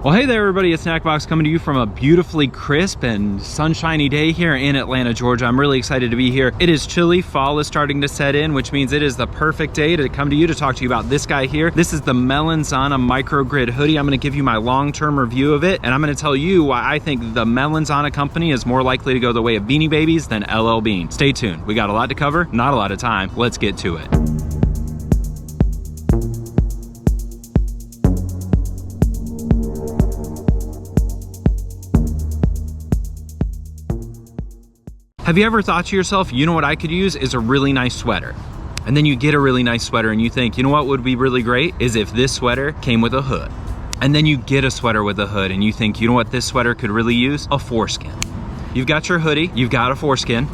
Well, hey there everybody, it's Snackbox coming to you from a beautifully crisp and sunshiny day here in Atlanta, Georgia. I'm really excited to be here. It is chilly, fall is starting to set in, which means it is the perfect day to come to you to talk to you about this guy here. This is the MELANZANA Microgrid Hoodie. I'm gonna give you my long-term review of it, and I'm gonna tell you why I think the MELANZANA company is more likely to go the way of Beanie Babies than LL Bean. Stay tuned, we got a lot to cover, not a lot of time. Let's get to it. Have you ever thought to yourself, you know what I could use is a really nice sweater? And then you get a really nice sweater and you think, you know what would be really great is if this sweater came with a hood. And then you get a sweater with a hood and you think, you know what this sweater could really use? A foreskin. You've got your hoodie, you've got a foreskin.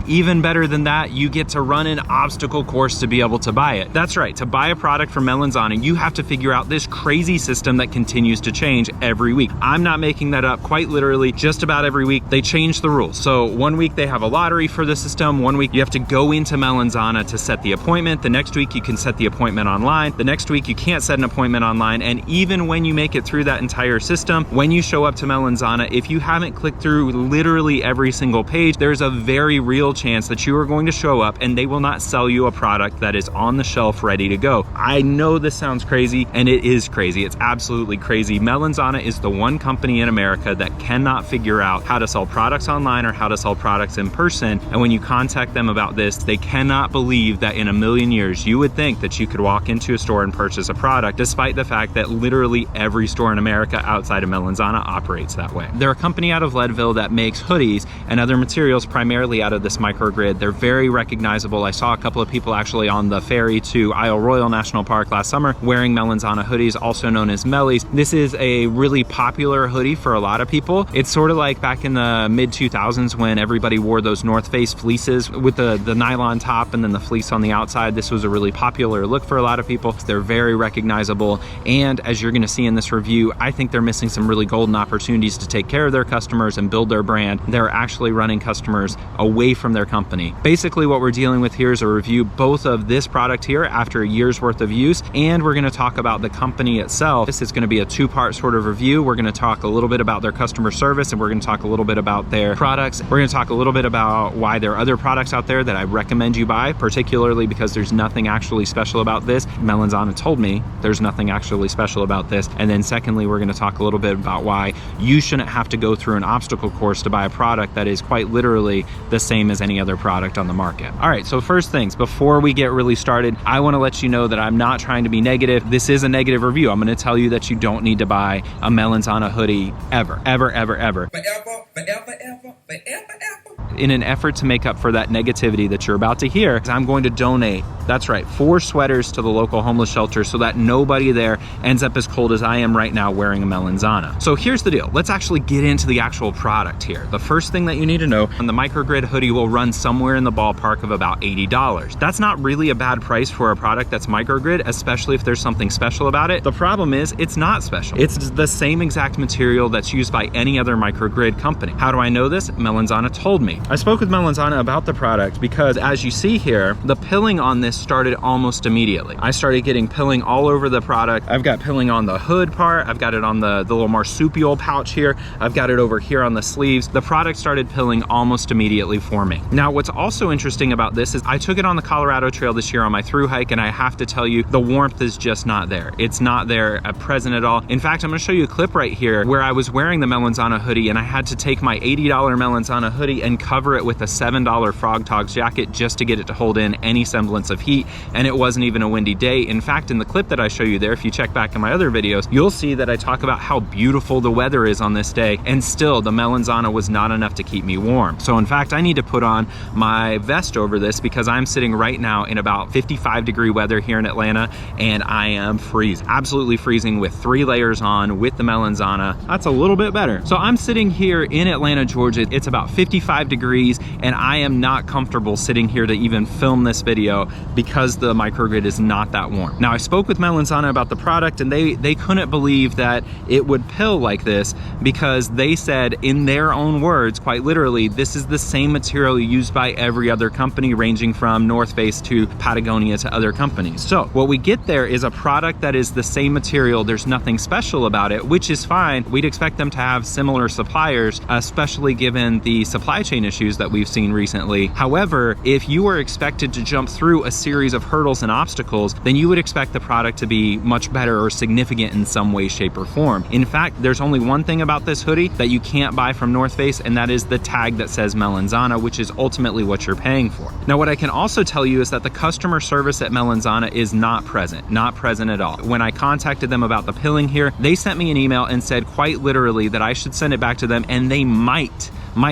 Even better than that, you get to run an obstacle course to be able to buy it. That's right, to buy a product from MELANZANA, you have to figure out this crazy system that continues to change every week. I'm not making that up, quite literally, just about every week they change the rules. So one week they have a lottery for the system, one week you have to go into MELANZANA to set the appointment, the next week you can set the appointment online, the next week you can't set an appointment online, and even when you make it through that entire system, when you show up to MELANZANA, if you haven't clicked through literally every single page, there's a very real chance that you are going to show up and they will not sell you a product that is on the shelf ready to go. I know this sounds crazy, and it is crazy. It's absolutely crazy. MELANZANA is the one company in America that cannot figure out how to sell products online or how to sell products in person. And when you contact them about this, they cannot believe that in a million years you would think that you could walk into a store and purchase a product, despite the fact that literally every store in America outside of MELANZANA operates that way. They're a company out of Leadville that makes hoodies and other materials primarily out of this microgrid. They're very recognizable. I saw a couple of people actually on the ferry to Isle Royale National Park last summer wearing MELANZANA hoodies, also known as Melis. This is a really popular hoodie for a lot of people. It's sort of like back in the mid 2000s when everybody wore those North Face fleeces with the nylon top and then the fleece on the outside. This was a really popular look for a lot of people. They're very recognizable, and as you're going to see in this review, I think they're missing some really golden opportunities to take care of their customers and build their brand. They're actually running customers away from their company. Basically what we're dealing with here is a review both of this product here after a year's worth of use, and we're going to talk about the company itself. This is going to be a two-part sort of review. We're going to talk a little bit about their customer service, and we're going to talk a little bit about their products. We're going to talk a little bit about why there are other products out there that I recommend you buy, particularly because there's nothing actually special about this. MELANZANA told me there's nothing actually special about this. And then secondly, we're going to talk a little bit about why you shouldn't have to go through an obstacle course to buy a product that is quite literally the same as any other product on the market. All right, so first things, before we get really started, I want to let you know that I'm not trying to be negative. This is a negative review. I'm going to tell you that you don't need to buy a MELANZANA hoodie ever. Forever. In an effort to make up for that negativity that you're about to hear, I'm going to donate, that's right, 4 sweaters to the local homeless shelter so that nobody there ends up as cold as I am right now wearing a MELANZANA. So here's the deal. Let's actually get into the actual product here. The first thing that you need to know, the Microgrid hoodie will run somewhere in the ballpark of about $80. That's not really a bad price for a product that's microgrid, especially if there's something special about it. The problem is it's not special. It's the same exact material that's used by any other microgrid company. How do I know this? MELANZANA told me. I spoke with MELANZANA about the product because, as you see here, the pilling on this started almost immediately. I started getting pilling all over the product. I've got pilling on the hood part. I've got it on the little marsupial pouch here. I've got it over here on the sleeves. The product started pilling almost immediately for me. Now, what's also interesting about this is I took it on the Colorado Trail this year on my through hike, and I have to tell you, the warmth is just not there. It's not there at present at all. In fact, I'm going to show you a clip right here where I was wearing the MELANZANA hoodie and I had to take my $80 MELANZANA hoodie and cover it with a $7 Frog Togs jacket just to get it to hold in any semblance of heat, and it wasn't even a windy day. In fact, in the clip that I show you there, if you check back in my other videos, you'll see that I talk about how beautiful the weather is on this day, and still the MELANZANA was not enough to keep me warm. So in fact, I need to put on my vest over this because I'm sitting right now in about 55-degree weather here in Atlanta, and I am freezing, absolutely freezing, with 3 layers on with the MELANZANA. That's a little bit better. So I'm sitting here in Atlanta, Georgia. It's about 55 degrees degrees, and I am not comfortable sitting here to even film this video because the microgrid is not that warm. Now, I spoke with Melanzana about the product, and they couldn't believe that it would pill like this, because they said, in their own words, quite literally, this is the same material used by every other company, ranging from North Face to Patagonia to other companies. So what we get there is a product that is the same material. There's nothing special about it, which is fine. We'd expect them to have similar suppliers, especially given the supply chain issues that we've seen recently. However, if you are expected to jump through a series of hurdles and obstacles, then you would expect the product to be much better or significant in some way, shape, or form. In fact, there's only one thing about this hoodie that you can't buy from North Face, and that is the tag that says Melanzana, which is ultimately what you're paying for. Now, what I can also tell you is that the customer service at Melanzana is not present at all. When I contacted them about the pilling here, they sent me an email and said quite literally that I should send it back to them, and they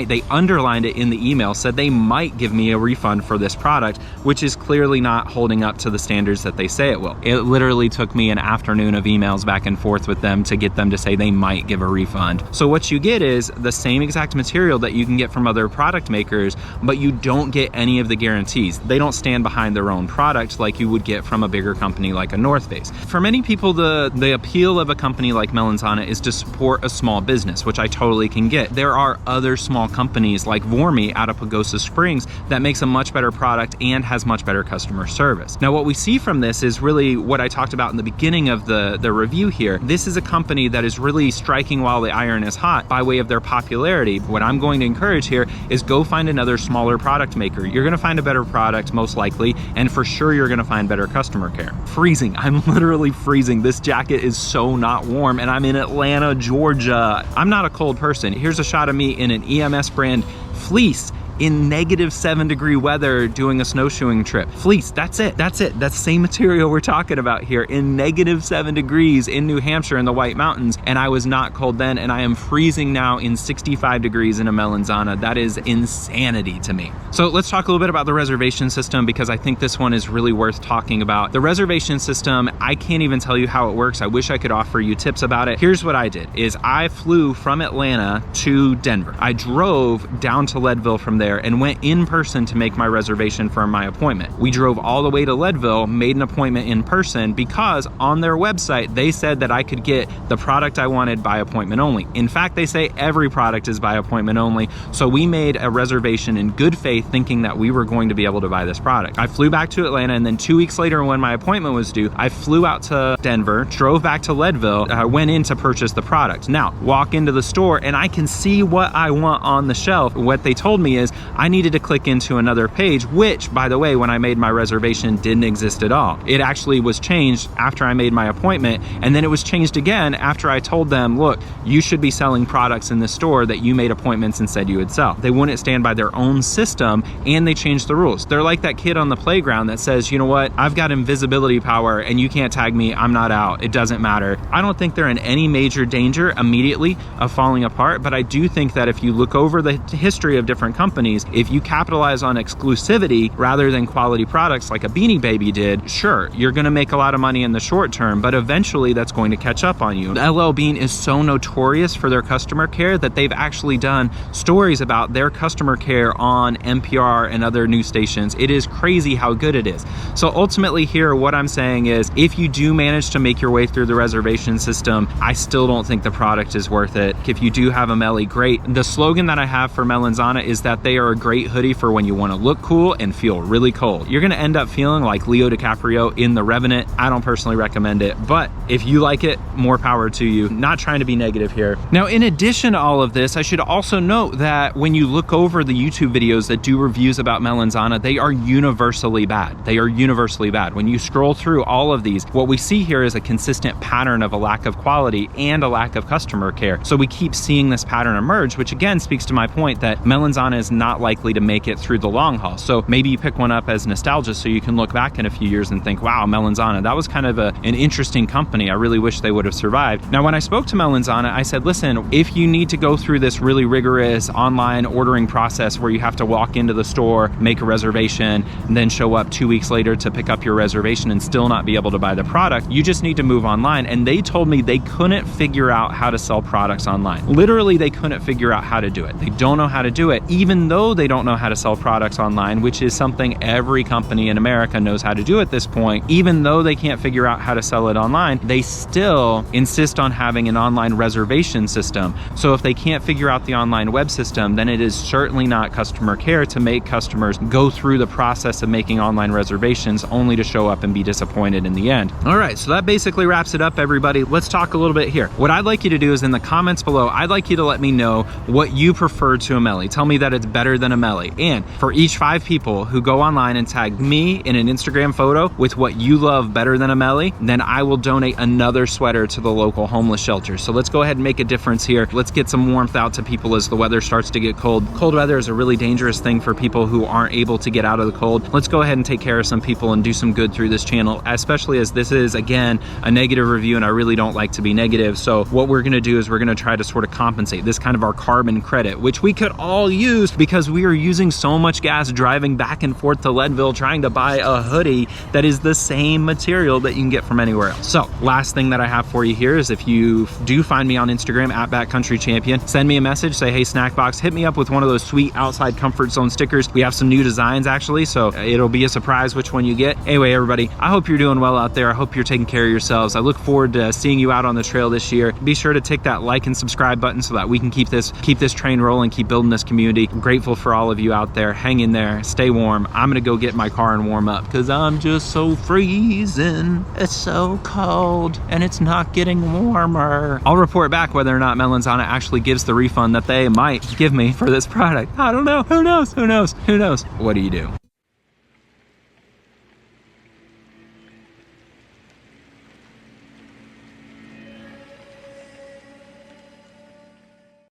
they underlined it in the email, said they might give me a refund for this product, which is clearly not holding up to the standards that they say it will. It literally took me an afternoon of emails back and forth with them to get them to say they might give a refund. So what you get is the same exact material that you can get from other product makers, but you don't get any of the guarantees. They don't stand behind their own product like you would get from a bigger company like a North Face. For many people, the appeal of a company like Melanzana is to support a small business, which I totally can get. There are other small companies like Vormi out of Pagosa Springs that makes a much better product and has much better customer service. Now, what we see from this is really what I talked about in the beginning of the review here. This is a company that is really striking while the iron is hot by way of their popularity. What I'm going to encourage here is go find another smaller product maker. You're going to find a better product most likely, and for sure you're going to find better customer care. Freezing. I'm literally freezing. This jacket is so not warm, and I'm in Atlanta, Georgia. I'm not a cold person. Here's a shot of me in an EMS brand fleece in -7-degree weather doing a snowshoeing trip. Fleece, that's it. That's the same material we're talking about here in -7 degrees in New Hampshire in the White Mountains, and I was not cold then, and I am freezing now in 65 degrees in a Melanzana. That is insanity to me. So let's talk a little bit about the reservation system, because I think this one is really worth talking about. The reservation system, I can't even tell you how it works. I wish I could offer you tips about it. Here's what I did, is I flew from Atlanta to Denver. I drove down to Leadville from there and went in person to make my reservation for my appointment. We drove all the way to Leadville, made an appointment in person, because on their website, they said that I could get the product I wanted by appointment only. In fact, they say every product is by appointment only. So we made a reservation in good faith, thinking that we were going to be able to buy this product. I flew back to Atlanta, and then 2 weeks later, when my appointment was due, I flew out to Denver, drove back to Leadville, went in to purchase the product. Now, walk into the store and I can see what I want on the shelf. What they told me is I needed to click into another page, which, by the way, when I made my reservation, didn't exist at all. It actually was changed after I made my appointment, and then it was changed again after I told them, look, you should be selling products in this store that you made appointments and said you would sell. They wouldn't stand by their own system, and they changed the rules. They're like that kid on the playground that says, you know what, I've got invisibility power and you can't tag me, I'm not out, it doesn't matter. I don't think they're in any major danger immediately of falling apart, but I do think that if you look over the history of different companies, if you capitalize on exclusivity rather than quality products like a Beanie Baby did, sure, you're gonna make a lot of money in the short term, but eventually that's going to catch up on you. LL Bean is so notorious for their customer care that they've actually done stories about their customer care on NPR and other news stations. It is crazy how good it is. So ultimately here, what I'm saying is, if you do manage to make your way through the reservation system, I still don't think the product is worth it. If you do have a Meli, great. The slogan that I have for Melanzana is that they are a great hoodie for when you want to look cool and feel really cold. You're going to end up feeling like Leo DiCaprio in The Revenant. I don't personally recommend it, but if you like it, more power to you. Not trying to be negative here. Now, in addition to all of this, I should also note that when you look over the YouTube videos that do reviews about Melanzana, they are universally bad. They are universally bad. When you scroll through all of these, what we see here is a consistent pattern of a lack of quality and a lack of customer care. So we keep seeing this pattern emerge, which again speaks to my point that Melanzana is not likely to make it through the long haul. So maybe you pick one up as nostalgia so you can look back in a few years and think, wow, Melanzana, that was kind of an interesting company. I really wish they would have survived. Now, when I spoke to Melanzana, I said, listen, if you need to go through this really rigorous online ordering process where you have to walk into the store, make a reservation, and then show up 2 weeks later to pick up your reservation and still not be able to buy the product, you just need to move online. And they told me they couldn't figure out how to sell products online. Literally, they couldn't figure out how to do it. They don't know how to do it, even though they don't know how to sell products online, which is something every company in America knows how to do at this point, even though they can't figure out how to sell it online, they still insist on having an online reservation system. So if they can't figure out the online web system, then it is certainly not customer care to make customers go through the process of making online reservations only to show up and be disappointed in the end. All right, so that basically wraps it up, everybody. Let's talk a little bit here. What I'd like you to do is in the comments below, I'd like you to let me know what you prefer to a Meli. Tell me that it's better than a Meli. And for each 5 people who go online and tag me in an Instagram photo with what you love better than a Meli, then I will donate another sweater to the local homeless shelter. So let's go ahead and make a difference here. Let's get some warmth out to people as the weather starts to get cold. Cold weather is a really dangerous thing for people who aren't able to get out of the cold. Let's go ahead and take care of some people and do some good through this channel, especially as this is, again, a negative review, and I really don't like to be negative. So what we're gonna do is we're gonna try to sort of compensate this kind of our carbon credit, which we could all use because we are using so much gas driving back and forth to Leadville trying to buy a hoodie that is the same material that you can get from anywhere else. So last thing that I have for you here is if you do find me on Instagram at Backcountry Champion, send me a message, say, hey, Snackbox, hit me up with one of those sweet outside comfort zone stickers. We have some new designs actually, so it'll be a surprise which one you get. Anyway, everybody, I hope you're doing well out there. I hope you're taking care of yourselves. I look forward to seeing you out on the trail this year. Be sure to tick that like and subscribe button so that we can keep this train rolling, keep building this community. I'm grateful for all of you out there. Hang in there, stay warm. I'm gonna go get my car and warm up because I'm just so freezing. It's so cold and it's not getting warmer. I'll report back whether or not Melanzana actually gives the refund that they might give me for this product. I don't know. Who knows? Who knows? Who knows? What do you do?